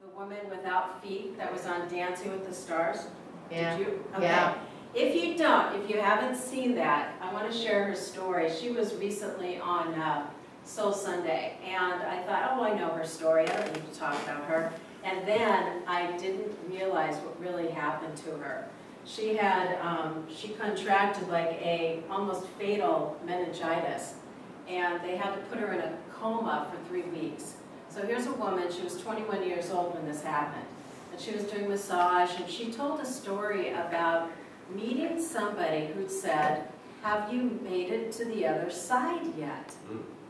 The woman without feet that was on Dancing with the Stars? Yeah. Did you? Okay. Yeah. If you haven't seen that, I want to share her story. She was recently on Soul Sunday, and I thought, oh, I know her story. I don't need to talk about her. And then I didn't realize what really happened to her. She had, she contracted like a almost fatal meningitis, and they had to put her in a coma for 3 weeks. So here's a woman, she was 21 years old when this happened, and she was doing massage, and she told a story about meeting somebody who'd said, have you made it to the other side yet?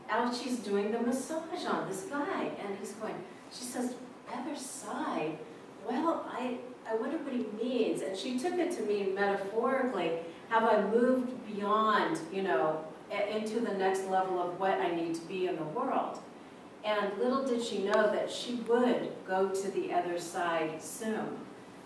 And she's doing the massage on this guy, and he's going, she says, other side? Well, I wonder what he means. And she took it to mean metaphorically, have I moved beyond, you know, into the next level of what I need to be in the world? And little did she know that she would go to the other side soon.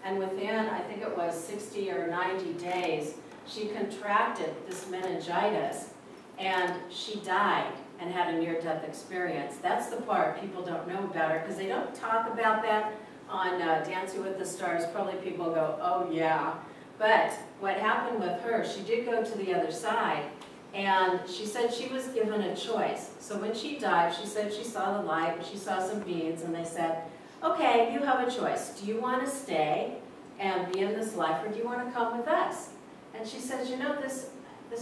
And within, I think it was 60 or 90 days, she contracted this meningitis, and she died and had a near-death experience. That's the part people don't know about her, because they don't talk about that on Dancing with the Stars. Probably people go, oh yeah. But what happened with her, she did go to the other side, and she said she was given a choice. So when she died, she said she saw the light, she saw some beings, and they said, okay, you have a choice. Do you want to stay and be in this life, or do you want to come with us? And she says, you know, this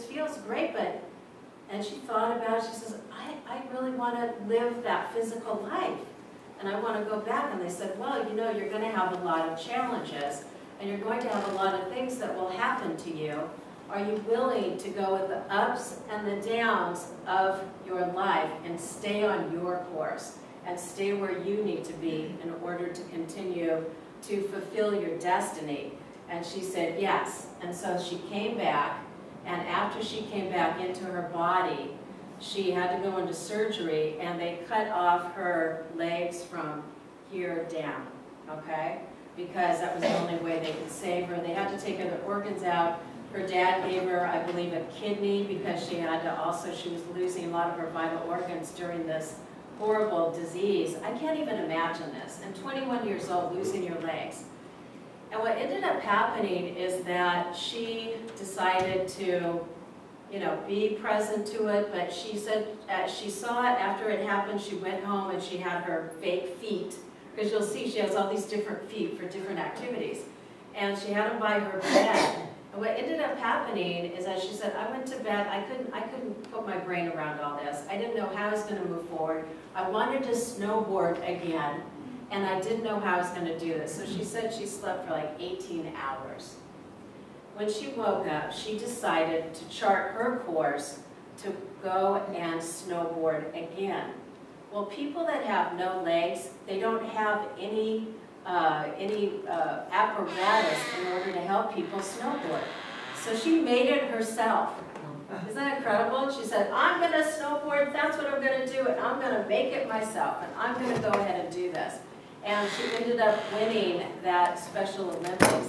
feels great, but, and she thought about it, she says, I really want to live that physical life, and I want to go back. And they said, well, you know, you're going to have a lot of challenges, and you're going to have a lot of things that will happen to you. Are you willing to go with the ups and the downs of your life and stay on your course and stay where you need to be in order to continue to fulfill your destiny? And she said yes. And so she came back, and after she came back into her body, she had to go into surgery, and they cut off her legs from here down, okay? Because that was the only way they could save her. They had to take other organs out. Her dad gave her, I believe, a kidney, because she had to also, she was losing a lot of her vital organs during this horrible disease. I can't even imagine this. And 21 years old, losing your legs. And what ended up happening is that she decided to, you know, be present to it, but she said she saw it after it happened. She went home and she had her fake feet, because you'll see she has all these different feet for different activities. And she had them by her bed. And what ended up happening is that she said, I went to bed, I couldn't put my brain around all this. I didn't know how I was going to move forward. I wanted to snowboard again, and I didn't know how I was going to do this. So she said she slept for like 18 hours. When she woke up, she decided to chart her course to go and snowboard again. Well, people that have no legs, they don't have any apparatus in order to help people snowboard. So she made it herself. Isn't that incredible? She said, I'm going to snowboard, that's what I'm going to do, and I'm going to make it myself, and I'm going to go ahead and do this. And she ended up winning that Special Olympics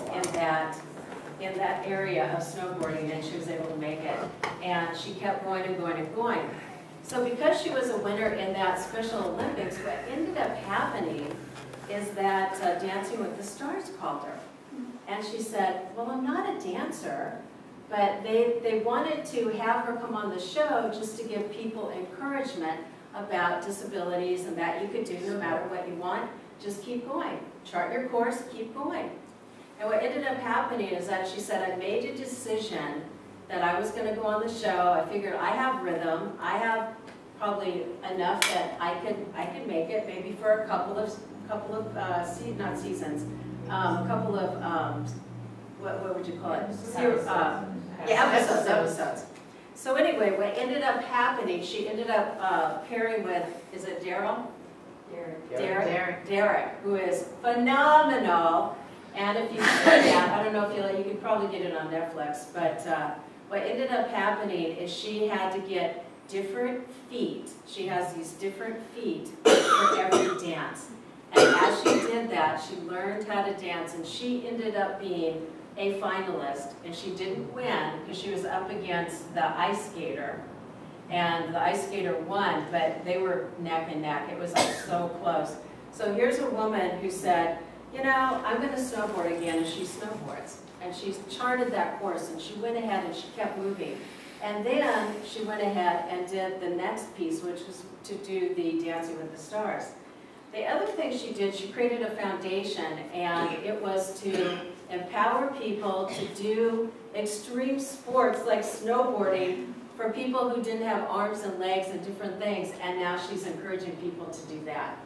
in that area of snowboarding, and she was able to make it. And she kept going and going and going. So because she was a winner in that Special Olympics, what ended up happening is that Dancing with the Stars called her. And she said, well, I'm not a dancer, but they wanted to have her come on the show just to give people encouragement about disabilities and that you could do no matter what you want, just keep going. Chart your course, keep going. And what ended up happening is that she said, I made a decision that I was going to go on the show. I figured I have rhythm. I have probably enough that I could make it, maybe for a couple of not seasons, a couple of what would you call it? Episodes. So anyway, what ended up happening, she ended up pairing with, is it Daryl? Derek, who is phenomenal. And if you see that, I don't know if you could probably get it on Netflix, but what ended up happening is she had to get different feet. She has these different feet for every dance. And as she did that, she learned how to dance, and she ended up being a finalist. And she didn't win because she was up against the ice skater. And the ice skater won, but they were neck and neck. It was like so close. So here's a woman who said, you know, I'm going to snowboard again, and she snowboards. And she charted that course, and she went ahead and she kept moving. And then she went ahead and did the next piece, which was to do the Dancing with the Stars. The other thing she did, she created a foundation, and it was to empower people to do extreme sports like snowboarding for people who didn't have arms and legs and different things, and now she's encouraging people to do that.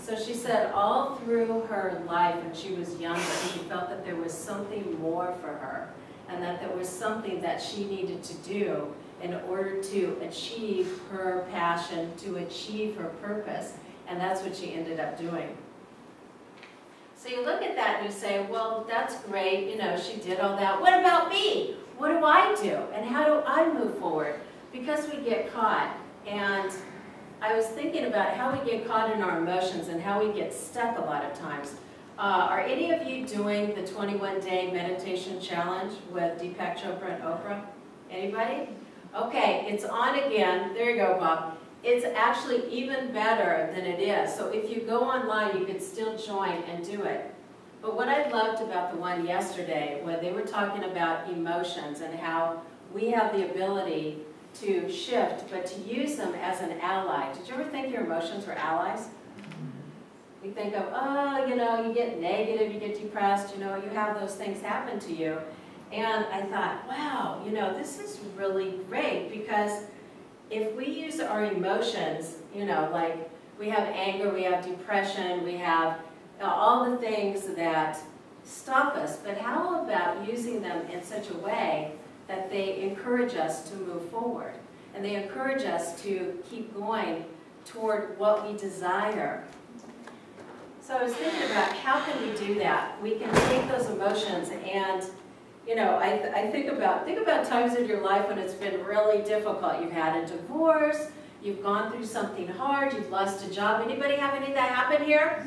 So she said all through her life when she was younger, she felt that there was something more for her, and that there was something that she needed to do in order to achieve her passion, to achieve her purpose, and that's what she ended up doing. So you look at that and you say, well, that's great, you know, she did all that. What about me? What do I do? And how do I move forward? Because we get caught, and I was thinking about how we get caught in our emotions and how we get stuck a lot of times. Are any of you doing the 21-day meditation challenge with Deepak Chopra and Oprah? Anybody? Okay, it's on again. There you go, Bob. It's actually even better than it is. So if you go online, you can still join and do it. But what I loved about the one yesterday, when they were talking about emotions and how we have the ability to shift, but to use them as an ally. Did you ever think your emotions were allies? You think of, oh, you know, you get negative, you get depressed, you know, you have those things happen to you. And I thought, wow, you know, this is really great, because if we use our emotions, you know, like we have anger, we have depression, we have all the things that stop us, but how about using them in such a way that they encourage us to move forward, and they encourage us to keep going toward what we desire. So I was thinking about how can we do that? We can take those emotions and, you know, I think about times in your life when it's been really difficult. You've had a divorce, you've gone through something hard, you've lost a job. Anybody have any of that happen here?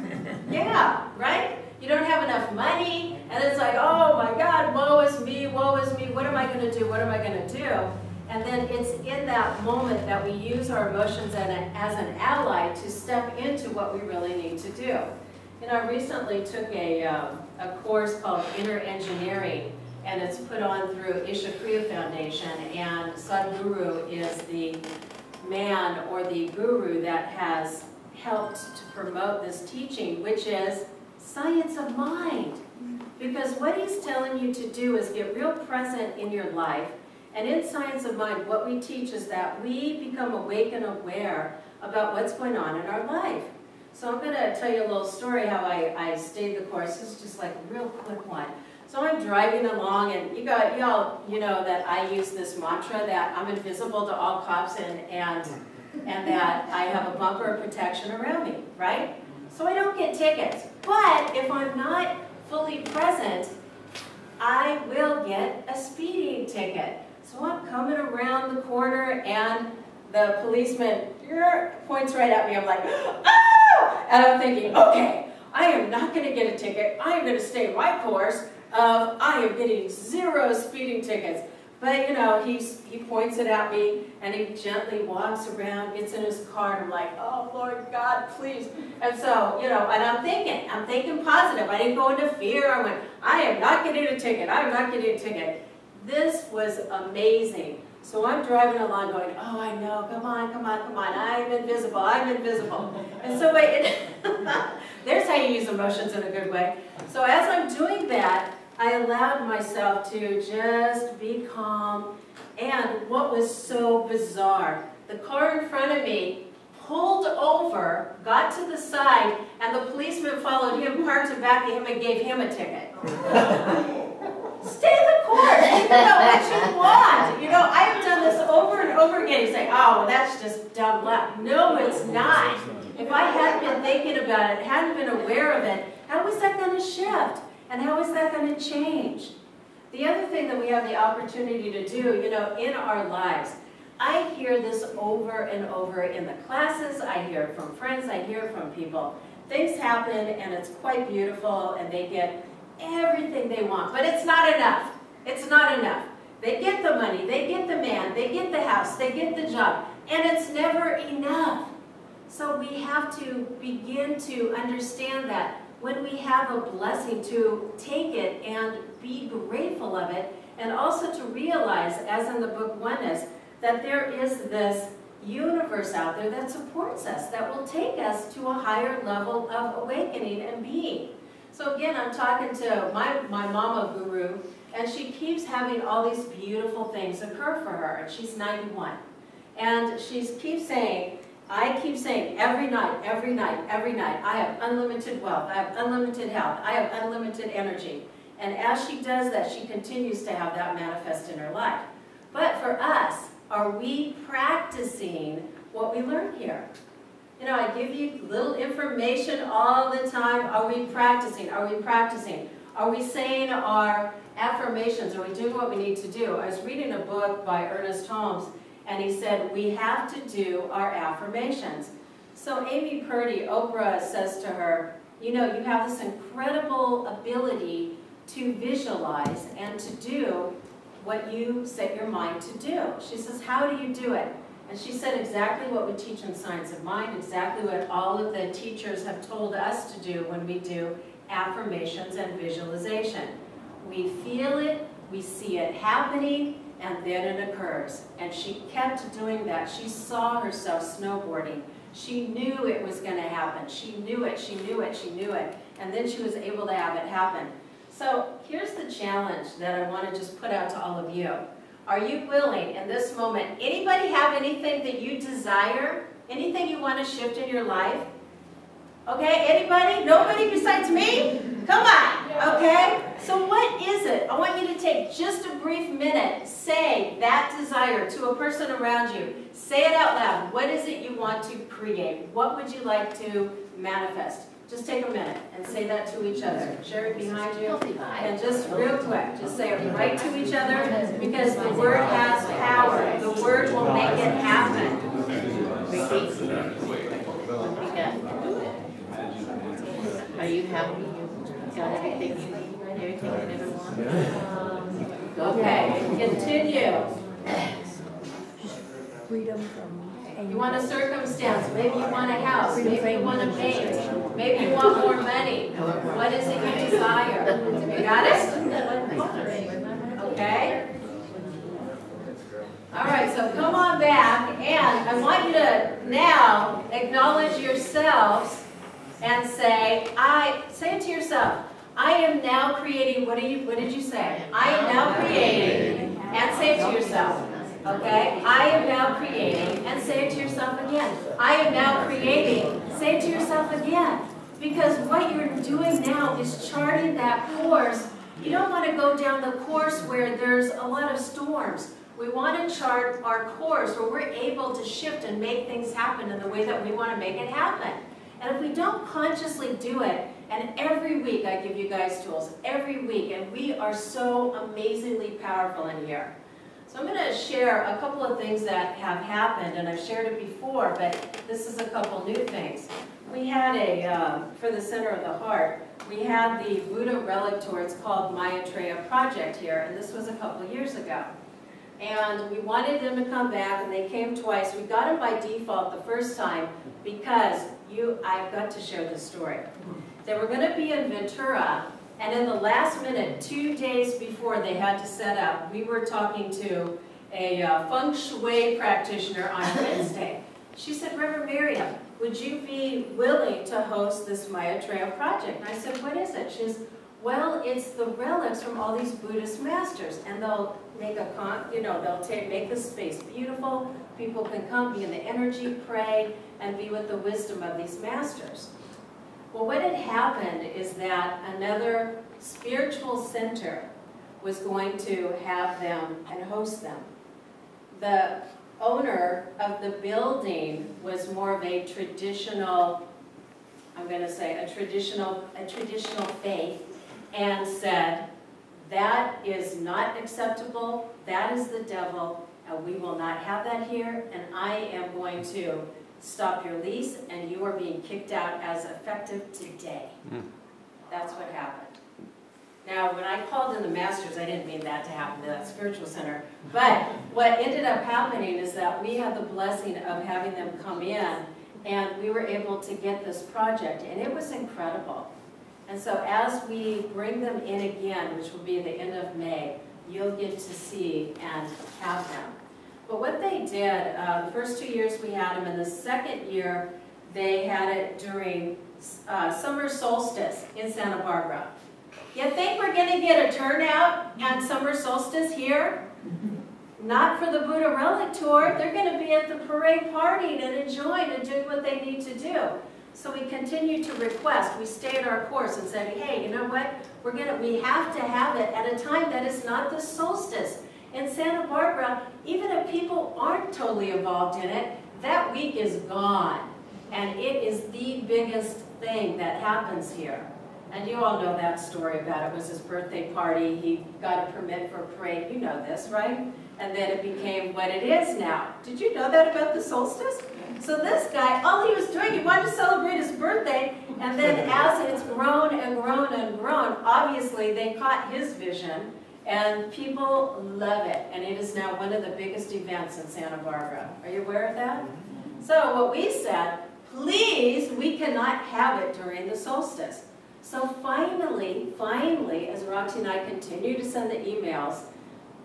Yeah, right? You don't have enough money, and it's like, oh my God, woe is me, what am I going to do, what am I going to do? And then it's in that moment that we use our emotions as an ally to step into what we really need to do. You know, I recently took a course called Inner Engineering, and it's put on through Isha Kriya Foundation, and Sadhguru is the man or the guru that has helped to promote this teaching, which is science of mind. Because what he's telling you to do is get real present in your life. And in science of mind, what we teach is that we become awake and aware about what's going on in our life. So I'm going to tell you a little story how I stayed the course. This is just like a real quick one. So I'm driving along, and y'all, you know that I use this mantra that I'm invisible to all cops, and that I have a bumper of protection around me, right? So I don't get tickets. But if I'm not fully present, I will get a speeding ticket. So I'm coming around the corner, and the policeman points right at me. I'm like, ah! And I'm thinking, okay, I am not going to get a ticket. I am going to stay my course of I am getting 0 speeding tickets. But, you know, he points it at me, and he gently walks around, gets in his car, and I'm like, oh, Lord God, please. And so, you know, and I'm thinking positive. I didn't go into fear. I went, I am not getting a ticket. I am not getting a ticket. This was amazing. So I'm driving along going, oh, I know, come on, come on, come on. I'm invisible, I'm invisible. And so there's how you use emotions in a good way. So as I'm doing that, I allowed myself to just be calm. And what was so bizarre, the car in front of me pulled over, got to the side, and the policeman followed him, parked it back to him, and gave him a ticket. Stay the course. Think about what you want. You know, I have done this over and over again. You say, oh, well, that's just dumb luck. No, it's not. If I hadn't been thinking about it, hadn't been aware of it, how is that going to shift? And how is that going to change? The other thing that we have the opportunity to do, you know, in our lives, I hear this over and over in the classes. I hear it from friends. I hear it from people. Things happen, and it's quite beautiful, and they get everything they want, but it's not enough. It's not enough. They get the money, they get the man, they get the house, they get the job, and it's never enough. So we have to begin to understand that when we have a blessing, to take it and be grateful of it, and also to realize, as in the book Oneness, that there is this universe out there that supports us, that will take us to a higher level of awakening and being. So again, I'm talking to my mama guru, and she keeps having all these beautiful things occur for her, and she's 91. And she keeps saying, I keep saying every night, every night, every night, I have unlimited wealth, I have unlimited health, I have unlimited energy. And as she does that, she continues to have that manifest in her life. But for us, are we practicing what we learn here? You know, I give you little information all the time. Are we practicing? Are we practicing? Are we saying our affirmations? Are we doing what we need to do? I was reading a book by Ernest Holmes, and he said, we have to do our affirmations. So Amy Purdy, Oprah says to her, you know, you have this incredible ability to visualize and to do what you set your mind to do. She says, how do you do it? And she said exactly what we teach in Science of Mind, exactly what all of the teachers have told us to do when we do affirmations and visualization. We feel it, we see it happening, and then it occurs. And she kept doing that. She saw herself snowboarding. She knew it was going to happen. She knew it, she knew it, she knew it. And then she was able to have it happen. So here's the challenge that I want to just put out to all of you. Are you willing in this moment? Anybody have anything that you desire? Anything you want to shift in your life? Okay, anybody? Nobody besides me? Come on, okay? So what is it? I want you to take just a brief minute. Say that desire to a person around you. Say it out loud. What is it you want to create? What would you like to manifest? Just take a minute and say that to each other. Share it behind you. And just real quick, just say it right to each other, because the word has power. The word will make it happen. Are you happy? You got everything you ever want? Okay, continue. Freedom from You want a circumstance, maybe you want a house, maybe you want a mate, maybe you want more money. What is it you desire? You got it? Okay? All right, so come on back, and I want you to now acknowledge yourselves and say it to yourself, I am now creating, what did you say? I am now creating, and say it to yourself. Okay, I am now creating, and say it to yourself again. I am now creating, say it to yourself again. Because what you're doing now is charting that course. You don't want to go down the course where there's a lot of storms. We want to chart our course where we're able to shift and make things happen in the way that we want to make it happen. And if we don't consciously do it, and every week I give you guys tools, every week, and we are so amazingly powerful in here. So I'm going to share a couple of things that have happened, and I've shared it before, but this is a couple new things. We had for the Center of the Heart, we had the Buddha relic tour. It's called Maitreya Project here, and this was a couple years ago. And we wanted them to come back, and they came twice. We got them by default the first time because I've got to share this story. They were going to be in Ventura, and in the last minute, 2 days before they had to set up, we were talking to a feng shui practitioner on Wednesday. She said, Reverend Maryum, would you be willing to host this Maitreya project? And I said, what is it? She says, well, it's the relics from all these Buddhist masters, and they'll make make the space beautiful. People can come, be in the energy, pray, and be with the wisdom of these masters. Well, what had happened is that another spiritual center was going to have them and host them. The owner of the building was more of a traditional, I'm going to say a traditional faith, and said, that is not acceptable, that is the devil, and we will not have that here, and I am going to stop your lease, and you are being kicked out as effective today. That's what happened. Now, when I called in the masters, I didn't mean that to happen to that spiritual center, but what ended up happening is that we had the blessing of having them come in And we were able to get this project, and it was incredible. And so as we bring them in again, which will be the end of May, you'll get to see and have them. But what they did, the first 2 years we had them, and the second year they had it during summer solstice in Santa Barbara. You think we're going to get a turnout on summer solstice here? Not for the Buddha Relic Tour. They're going to be at the parade partying and enjoying and doing what they need to do. So we continued to request. We stayed our course and said, hey, you know what? We have to have it at a time that is not the solstice. In Santa Barbara, even if people aren't totally involved in it, that week is gone. And it is the biggest thing that happens here. And you all know that story about it. It was his birthday party. He got a permit for a parade. You know this, right? And then it became what it is now. Did you know that about the solstice? So this guy, all he was doing, he wanted to celebrate his birthday, and then as it's grown and grown and grown, obviously they caught his vision, and people love it. And it is now one of the biggest events in Santa Barbara. Are you aware of that? So what we said, please, we cannot have it during the solstice. So finally, as Roxy and I continue to send the emails,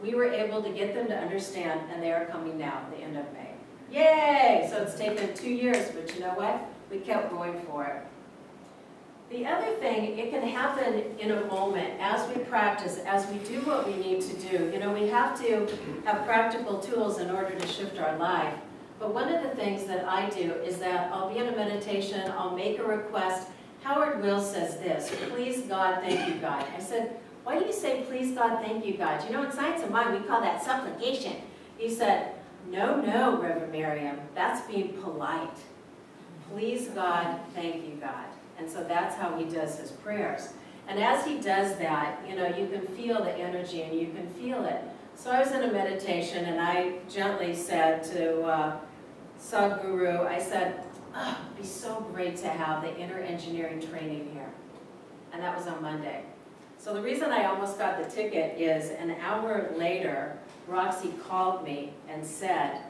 we were able to get them to understand, and they are coming now at the end of May. Yay! So it's taken 2 years, but you know what? We kept going for it. The other thing, it can happen in a moment as we practice, as we do what we need to do. You know, we have to have practical tools in order to shift our life. But one of the things that I do is that I'll be in a meditation, I'll make a request. Howard Will says this, please God, thank you God. I said, why do you say please God, thank you God? You know, in Science of Mind, we call that supplication. He said, no, Reverend Maryum, that's being polite. Please God, thank you God. And so that's how he does his prayers. And as he does that, you know, you can feel the energy and you can feel it. So I was in a meditation and I gently said to Sadhguru, I said, oh, it'd be so great to have the inner engineering training here. And that was on Monday. So the reason I almost got the ticket is an hour later, Roxy called me and said,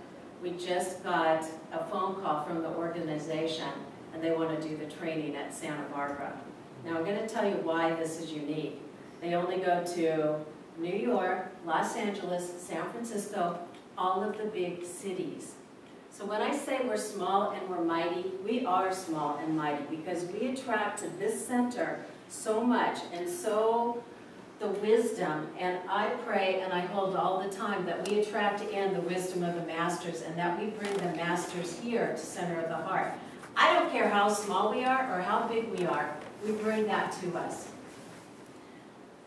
we just got a phone call from the organization and they want to do the training at Santa Barbara. Now I'm going to tell you why this is unique. They only go to New York, Los Angeles, San Francisco, all of the big cities. So when I say we're small and we're mighty, we are small and mighty because we attract to this center so much and so the wisdom, and I pray and I hold all the time that we attract in the wisdom of the masters and that we bring the masters here to center of the heart. I don't care how small we are or how big we are, we bring that to us.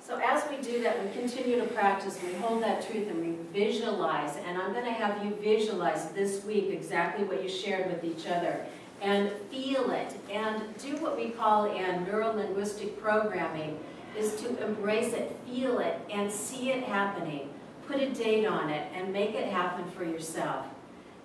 So as we do that, we continue to practice, we hold that truth and we visualize, and I'm going to have you visualize this week exactly what you shared with each other, and feel it, and do what we call in neuro-linguistic programming, is to embrace it, feel it, and see it happening. Put a date on it and make it happen for yourself.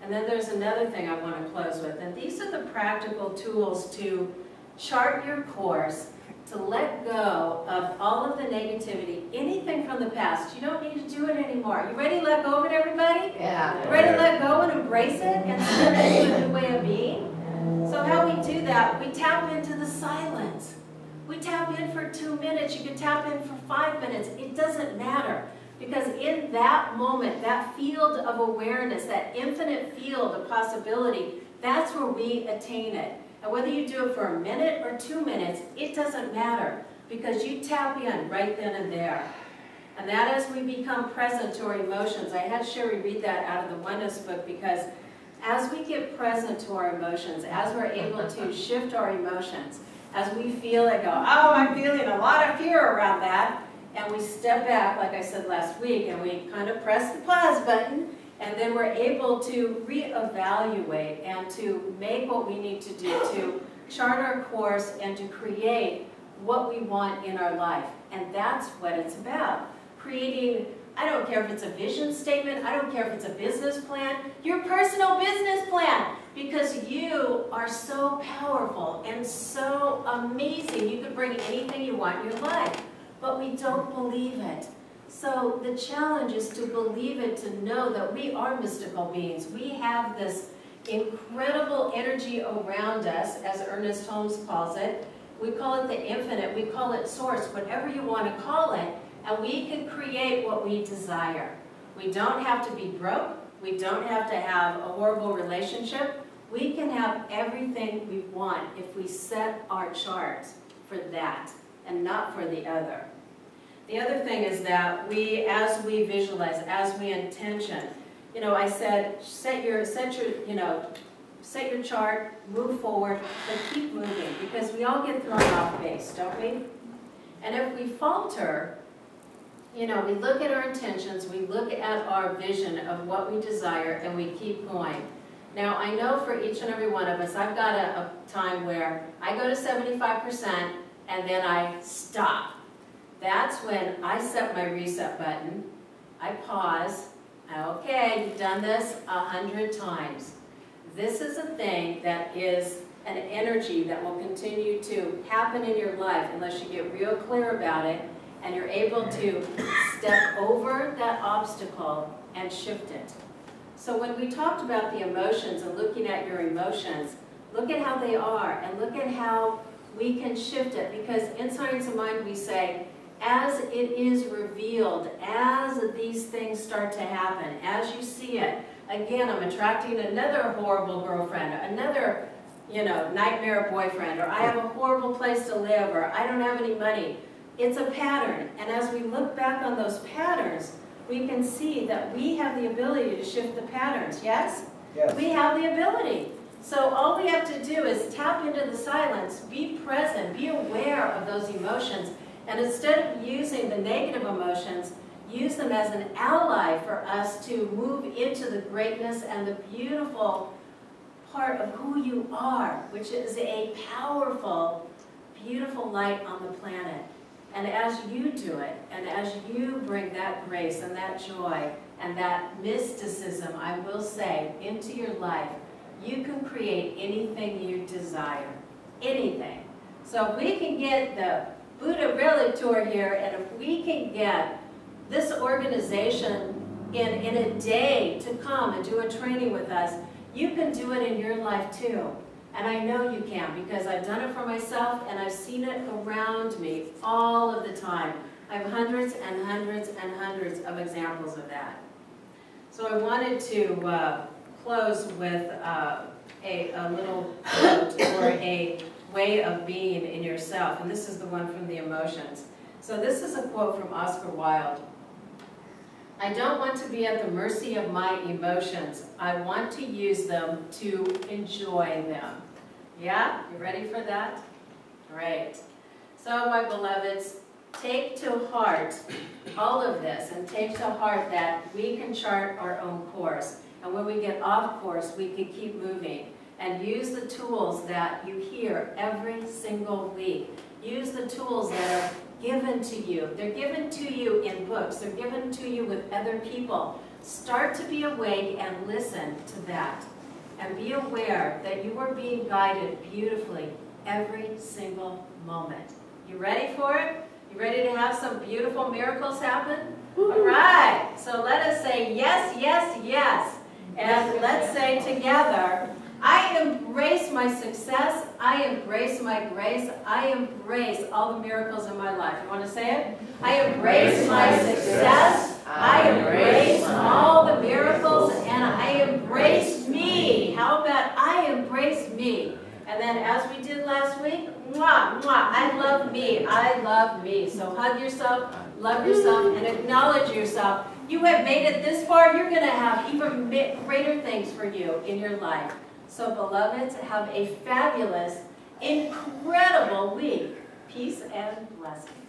And then there's another thing I want to close with, and these are the practical tools to chart your course, to let go of all of the negativity, anything from the past. You don't need to do it anymore. You ready to let go of it, everybody? Yeah. You ready to let go and embrace it and turn it into a new way of being? So how we do that, we tap into the silence. We tap in for 2 minutes, you can tap in for 5 minutes, it doesn't matter. Because in that moment, that field of awareness, that infinite field of possibility, that's where we attain it. And whether you do it for a minute or 2 minutes, it doesn't matter. Because you tap in right then and there. And that as we become present to our emotions, I had Sherry read that out of the Oneness book, because as we get present to our emotions, as we're able to shift our emotions, as we feel it go, oh, I'm feeling a lot of fear around that, and we step back, like I said last week, and we kind of press the pause button, and then we're able to reevaluate and to make what we need to do to chart our course and to create what we want in our life. And that's what it's about. Creating, I don't care if it's a vision statement, I don't care if it's a business plan, your personal business plan. Because you are so powerful and so amazing. You could bring anything you want in your life. But we don't believe it. So the challenge is to believe it, to know that we are mystical beings. We have this incredible energy around us, as Ernest Holmes calls it. We call it the infinite, we call it source, whatever you want to call it, and we can create what we desire. We don't have to be broke, we don't have to have a horrible relationship. We can have everything we want if we set our charts for that and not for the other. The other thing is that as we visualize, as we intention, you know, I said, set your chart, move forward, but keep moving, because we all get thrown off base, don't we? And if we falter, you know, we look at our intentions, we look at our vision of what we desire, and we keep going. Now, I know for each and every one of us, I've got a time where I go to 75% and then I stop. That's when I set my reset button, I pause, okay, you've done this 100 times. This is a thing that is an energy that will continue to happen in your life unless you get real clear about it and you're able to step over that obstacle and shift it. So when we talked about the emotions and looking at your emotions, look at how they are and look at how we can shift it, because in Science of Mind we say, as it is revealed, as these things start to happen, as you see it, again, I'm attracting another horrible girlfriend, another, you know, nightmare boyfriend, or I have a horrible place to live, or I don't have any money. It's a pattern, and as we look back on those patterns, we can see that we have the ability to shift the patterns, yes? Yes. We have the ability. So all we have to do is tap into the silence, be present, be aware of those emotions, and instead of using the negative emotions, use them as an ally for us to move into the greatness and the beautiful part of who you are, which is a powerful, beautiful light on the planet. And as you do it, and as you bring that grace and that joy and that mysticism, I will say, into your life, you can create anything you desire. Anything. So if we can get the Buddha Really Tour here, and if we can get this organization in a day to come and do a training with us, you can do it in your life too. And I know you can, because I've done it for myself and I've seen it around me all of the time. I have hundreds and hundreds and hundreds of examples of that. So I wanted to close with a little quote or a way of being in yourself. And this is the one from the emotions. So this is a quote from Oscar Wilde. I don't want to be at the mercy of my emotions. I want to use them to enjoy them. Yeah? You ready for that? Great. So, my beloveds, take to heart all of this, and take to heart that we can chart our own course. And when we get off course, we can keep moving. And use the tools that you hear every single week. Use the tools that are given to you. They're given to you in books. They're given to you with other people. Start to be awake and listen to that. And be aware that you are being guided beautifully every single moment. You ready for it? You ready to have some beautiful miracles happen? All right. So let us say yes, yes, yes. And let's say together, I embrace my success, I embrace my grace, I embrace all the miracles in my life. You want to say it? I embrace my success, I embrace all the miracles, and I embrace me. How about I embrace me? And then as we did last week, mwah, mwah, I love me, I love me. So hug yourself, love yourself, and acknowledge yourself. You have made it this far, you're going to have even greater things for you in your life. So, beloveds, have a fabulous, incredible week. Peace and blessings.